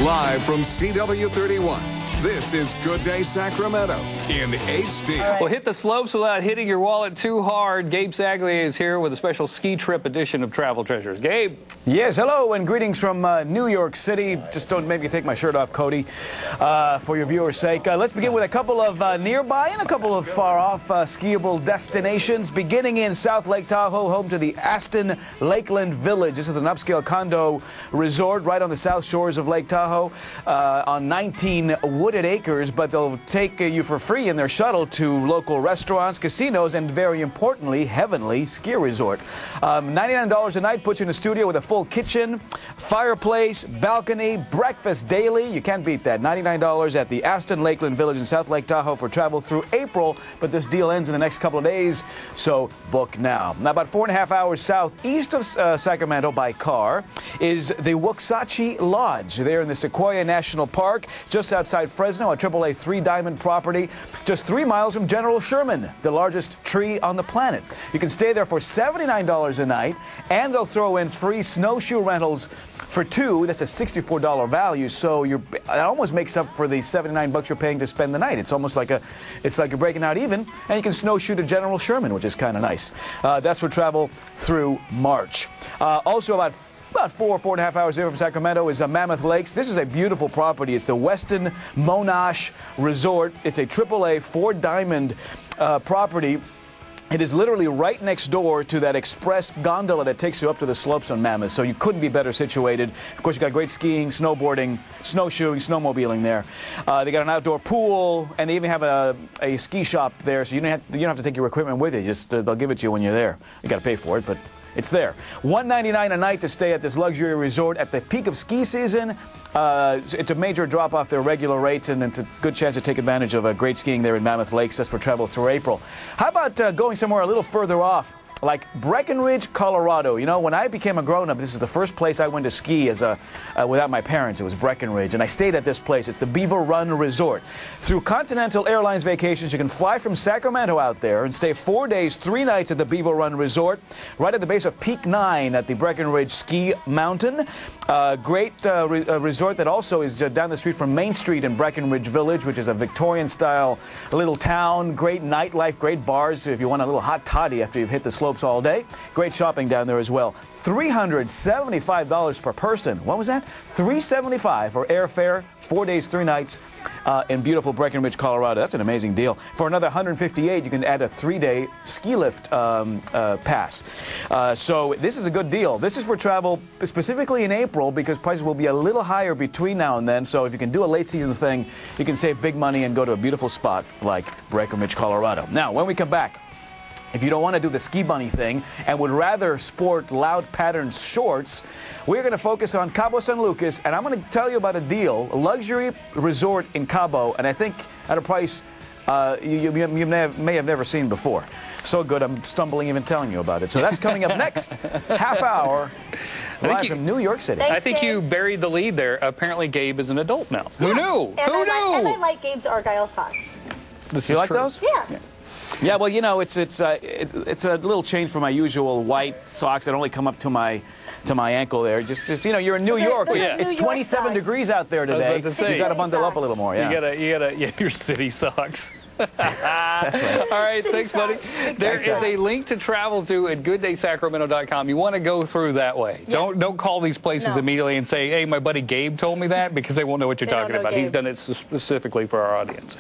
Live from CW 31, this is Good Day Sacramento in HD. Well, hit the slopes without hitting your wallet too hard. Gabe Sagley is here with a special ski trip edition of Travel Treasures. Gabe. Yes, hello and greetings from New York City. Just don't make me take my shirt off, Cody, for your viewers' sake. Let's begin with a couple of nearby and a couple of far-off skiable destinations. Beginning in South Lake Tahoe, home to the Aston Lakeland Village. This is an upscale condo resort right on the south shores of Lake Tahoe on 19 wooded acres, but they'll take you for free in their shuttle to local restaurants, casinos, and very importantly, heavenly ski resort. $99 a night puts you in a studio with a full kitchen, fireplace, balcony, breakfast daily. You can't beat that. $99 at the Aston Lakeland Village in South Lake Tahoe for travel through April, but this deal ends in the next couple of days, so book now. Now, about 4.5 hours southeast of Sacramento by car is the Waxahachie Lodge. They're in the Sequoia National Park, just outside Fresno, a AAA 3-diamond property, just 3 miles from General Sherman, the largest tree on the planet. You can stay there for $79 a night, and they'll throw in free snowshoe rentals for two. That's a $64 value, so it almost makes up for the $79 you're paying to spend the night. It's almost like you're breaking out even, and you can snowshoe to General Sherman, which is kind of nice. That's for travel through March. Also, about 4.5 hours there from Sacramento is Mammoth Lakes. This is a beautiful property. It's the Westin Monash Resort. It's a AAA 4-diamond property. It is literally right next door to that express gondola that takes you up to the slopes on Mammoth, so you couldn't be better situated. Of course, you got great skiing, snowboarding, snowshoeing, snowmobiling there. They got an outdoor pool, and they even have a ski shop there, so you don't have to take your equipment with you. Just they'll give it to you when you're there. You got to pay for it, but it's there. $199 a night to stay at this luxury resort at the peak of ski season. It's a major drop off their regular rates, and it's a good chance to take advantage of great skiing there in Mammoth Lakes. That's for travel through April. How about going somewhere a little further off, like Breckenridge, Colorado? You know, when I became a grown-up, this is the first place I went to ski without my parents. It was Breckenridge, and I stayed at this place. It's the Beaver Run Resort. Through Continental Airlines Vacations, you can fly from Sacramento out there and stay 4 days, 3 nights at the Beaver Run Resort, right at the base of Peak 9 at the Breckenridge Ski Mountain. Great resort that also is down the street from Main Street in Breckenridge Village, which is a Victorian-style little town. Great nightlife, great bars if you want a little hot toddy after you've hit the slopes all day. Great shopping down there as well. $375 per person. What was that? $375 for airfare, 4 days, 3 nights in beautiful Breckenridge, Colorado. That's an amazing deal. For another $158, you can add a 3-day ski lift pass. So this is a good deal. This is for travel specifically in April because prices will be a little higher between now and then. So if you can do a late season thing, you can save big money and go to a beautiful spot like Breckenridge, Colorado. Now, when we come back, if you don't want to do the ski bunny thing and would rather sport loud patterned shorts, we're going to focus on Cabo San Lucas, and I'm going to tell you about a deal, a luxury resort in Cabo, and I think at a price you may have never seen before. So good, I'm stumbling even telling you about it. So that's coming up next half hour, live from New York City. I think you buried the lead there. Apparently, Gabe is an adult now. Yeah. Who knew? Who knew? And I like Gabe's Argyle socks. This you like true. Those? Yeah. Yeah, well, you know, it's a little change from my usual white socks that only come up to my ankle there. Just you know, you're in New York. It's 27 degrees out there today. You got to bundle up a little more. Yeah. You gotta your city socks. That's right. All right, thanks, buddy. There is a link to Travelzoo at gooddaysacramento.com. You want to go through that way. Yeah. Don't call these places immediately and say, "Hey, my buddy Gabe told me that," because they won't know what you're talking about. He's done it specifically for our audience.